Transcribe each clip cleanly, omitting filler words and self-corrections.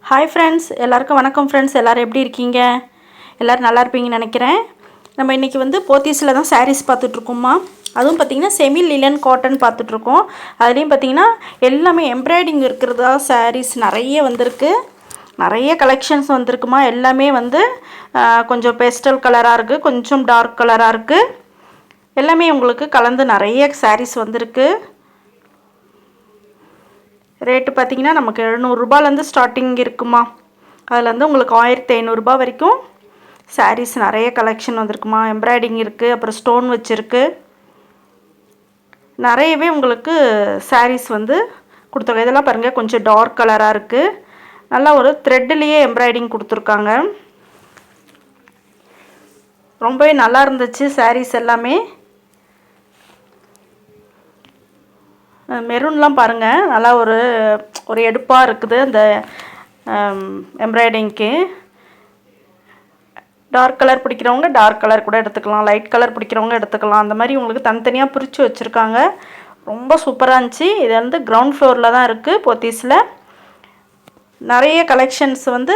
Hi friends, எல்லாருக்கும் வணக்கம் friends. எல்லோரும் எப்படி இருக்கீங்க? எல்லோரும் நல்லா இருப்பீங்கன்னு நினைக்கிறேன். நம்ம இன்றைக்கி வந்து போத்தீஸில் தான் சாரீஸ் பார்த்துட்ருக்கோம்மா. அதுவும் பார்த்திங்கன்னா செமி லிலன் காட்டன் பார்த்துட்ருக்கோம். அதுலேயும் பார்த்திங்கன்னா எல்லாமே எம்ப்ராய்டிங் இருக்கிறதா சாரீஸ் நிறைய வந்திருக்கு. நிறைய கலெக்ஷன்ஸ் வந்திருக்குமா. எல்லாமே வந்து கொஞ்சம் பேஸ்டல் கலராக இருக்குது, கொஞ்சம் டார்க் கலராக இருக்குது. எல்லாமே உங்களுக்கு கலந்து நிறைய சாரீஸ் வந்திருக்கு. ரேட்டு பார்த்திங்கன்னா நமக்கு 700 ஸ்டார்டிங் இருக்குமா. அதுலேருந்து உங்களுக்கு 1500 வரைக்கும் சாரீஸ் நிறைய கலெக்ஷன் வந்திருக்குமா. எம்ப்ராய்டிங் இருக்குது, அப்புறம் ஸ்டோன் வச்சுருக்கு. நிறையவே உங்களுக்கு சாரீஸ் வந்து கொடுத்துருக்காங்க. இதெல்லாம் பாருங்கள், கொஞ்சம் டார்க் கலராக இருக்குது. நல்லா ஒரு த்ரெட்லேயே எம்ப்ராய்டிங் கொடுத்துருக்காங்க. ரொம்பவே நல்லா இருந்துச்சு சாரீஸ் எல்லாமே. மெரூன்லாம் பாருங்கள், நல்லா ஒரு எடுப்பாக இருக்குது அந்த எம்ப்ராய்டிங்க்கு. டார்க் கலர் பிடிக்கிறவங்க டார்க் கலர் கூட எடுத்துக்கலாம், லைட் கலர் பிடிக்கிறவங்க எடுத்துக்கலாம். அந்த மாதிரி உங்களுக்கு தனித்தனியாக பிரித்து வச்சுருக்காங்க. ரொம்ப சூப்பராக இருந்துச்சு. இது வந்து கிரவுண்ட் ஃப்ளோரில் தான் இருக்குது போத்தீஸில். நிறைய கலெக்ஷன்ஸ் வந்து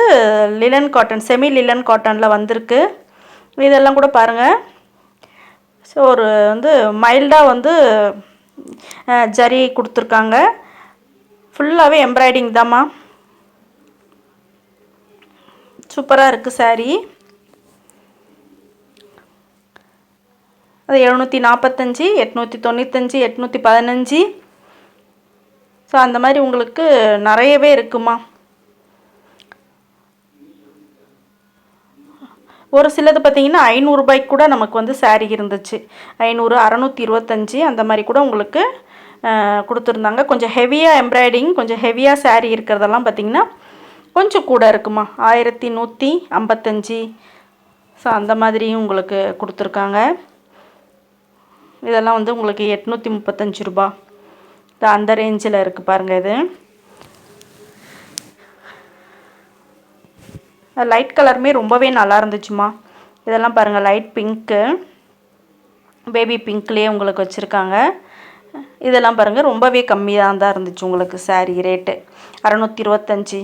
லிலன் காட்டன், செமி லிலன் காட்டனில் வந்திருக்கு. இதெல்லாம் கூட பாருங்கள். ஸோ ஒரு வந்து மைல்டாக வந்து ஜரி கொடுத்துருக்காங்க. ஃபுல்லாகவே எம்ப்ராய்டிங் தாம்மா. சூப்பராக இருக்குது சாரீ. அது 745, 895, 815. ஸோ அந்த மாதிரி உங்களுக்கு நிறையவே இருக்குமா. ஒரு சிலது பார்த்திங்கன்னா 500 கூட நமக்கு வந்து சாரீ இருந்துச்சு. 500, 625 அந்த மாதிரி கூட உங்களுக்கு கொடுத்துருந்தாங்க. கொஞ்சம் ஹெவியாக எம்ப்ராய்டிங், கொஞ்சம் ஹெவியாக சாரீ இருக்கிறதெல்லாம் பார்த்திங்கன்னா கொஞ்சம் கூட இருக்குமா. 1155. ஸோ அந்த மாதிரியும் உங்களுக்கு கொடுத்துருக்காங்க. இதெல்லாம் வந்து உங்களுக்கு 835 அந்த ரேஞ்சில் இருக்குது பாருங்கள். இது லைட் கலருமே ரொம்பவே நல்லா இருந்துச்சுமா. இதெல்லாம் பாருங்கள், லைட் பிங்க்கு, பேபி பிங்க்லேயே உங்களுக்கு வச்சுருக்காங்க. இதெல்லாம் பாருங்கள், ரொம்பவே கம்மியாக தான் இருந்துச்சு உங்களுக்கு சாரீ ரேட்டு. 625.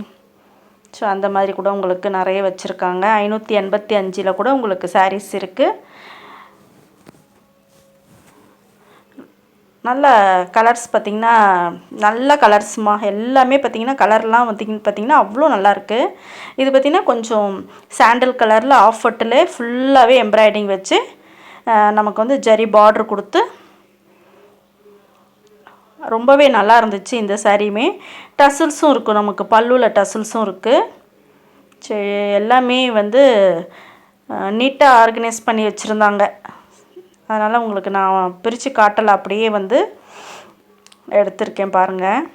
ஸோ அந்த மாதிரி கூட உங்களுக்கு நிறைய வச்சுருக்காங்க. 585 கூட உங்களுக்கு சாரீஸ் இருக்குது. நல்ல கலர்ஸ் பார்த்திங்கன்னா நல்ல கலர்ஸ்மா. எல்லாமே பார்த்திங்கன்னா கலர்லாம் பார்த்திங்கன்னா அவ்வளோ நல்லாயிருக்கு. இது பார்த்திங்கன்னா கொஞ்சம் சாண்டல் கலரில் ஆஃப் ஒட்டில் ஃபுல்லாகவே எம்ப்ராய்டிங் வச்சு நமக்கு வந்து ஜரி பார்ட்ரு கொடுத்து ரொம்பவே நல்லா இருந்துச்சு. இந்த சாரியுமே டசில்ஸும் இருக்கும், நமக்கு பல்லுவில் டசில்ஸும் இருக்குது. சரி, எல்லாமே வந்து நீட்டாக ஆர்கனைஸ் பண்ணி வச்சுருந்தாங்க. அதனால் உங்களுக்கு நான் பிரித்து காட்டலை, அப்படியே வந்து எடுத்திருக்கேன் பாருங்கள்.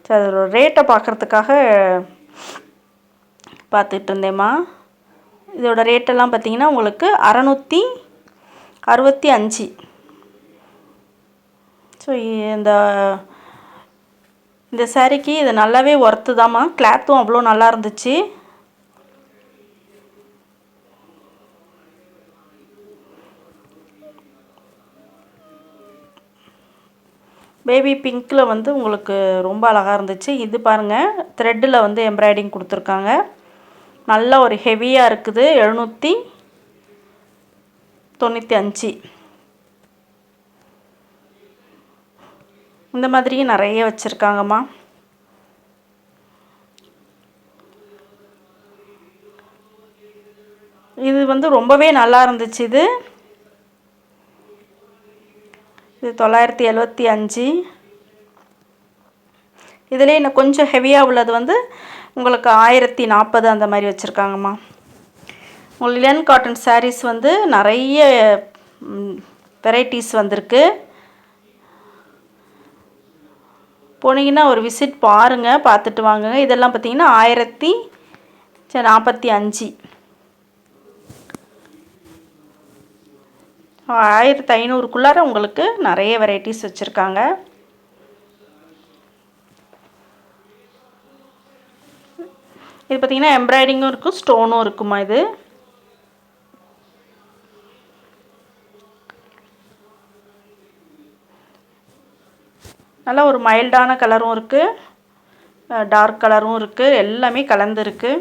சரி, அதோட ரேட்டை பார்க்குறதுக்காக பார்த்துட்டு இருந்தேம்மா. இதோட ரேட்டெல்லாம் பார்த்திங்கன்னா உங்களுக்கு 665. ஸோ இந்த சாரீக்கு இது நல்லாவே ஒர்த்து தாம்மா. கிளாத்தும் அவ்வளோ நல்லா இருந்துச்சு. பேபி பிங்க்கில் வந்து உங்களுக்கு ரொம்ப அழகாக இருந்துச்சு. இது பாருங்கள், த்ரெட்டில் வந்து எம்ப்ராய்டிங் கொடுத்துருக்காங்க. நல்ல ஒரு ஹெவியாக இருக்குது. 795. இந்த மாதிரியும் நிறைய வச்சுருக்காங்கம்மா. இது வந்து ரொம்பவே நல்லா இருந்துச்சு. இது 975. இதிலே இன்னும் கொஞ்சம் ஹெவியாக உள்ளது வந்து உங்களுக்கு 1040 அந்த மாதிரி வச்சுருக்காங்கம்மா. உங்களுக்கு லினன் காட்டன் சாரீஸ் வந்து நிறைய வெரைட்டிஸ் வந்திருக்கு. போனீங்கன்னா ஒரு விசிட் பாருங்கள், பார்த்துட்டு வாங்க. இதெல்லாம் பார்த்திங்கன்னா 1045. 1500 உங்களுக்கு நிறைய வெரைட்டிஸ் வச்சுருக்காங்க. இது பார்த்திங்கன்னா எம்ப்ராய்டிங்கும் இருக்கும், ஸ்டோனும் இருக்குமா. இது நல்லா ஒரு மைல்டான கலரும் இருக்குது, டார்க் கலரும் இருக்குது, எல்லாமே கலந்துருக்கு.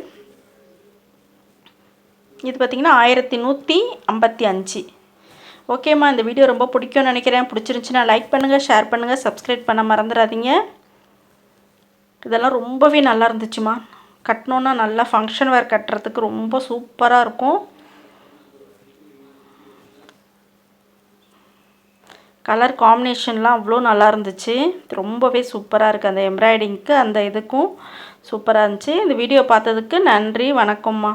இது பார்த்திங்கன்னா 1155. ஓகேம்மா, இந்த வீடியோ ரொம்ப பிடிக்கும்னு நினைக்கிறேன். பிடிச்சிருந்துச்சின்னா லைக் பண்ணுங்கள், ஷேர் பண்ணுங்கள், சப்ஸ்கிரைப் பண்ண மறந்துடாதீங்க. இதெல்லாம் ரொம்பவே நல்லா இருந்துச்சுமா. கட்டணுன்னா நல்லா ஃபங்க்ஷன் வேர் கட்டுறதுக்கு ரொம்ப சூப்பராக இருக்கும். கலர் காம்பினேஷன்லாம் அவ்வளோ நல்லா இருந்துச்சு. ரொம்பவே சூப்பராக இருக்குது. அந்த எம்ப்ராய்டிங்க்கு அந்த இதுக்கும் சூப்பராக இருந்துச்சு. இந்த வீடியோ பார்த்ததுக்கு நன்றி, வணக்கம்மா.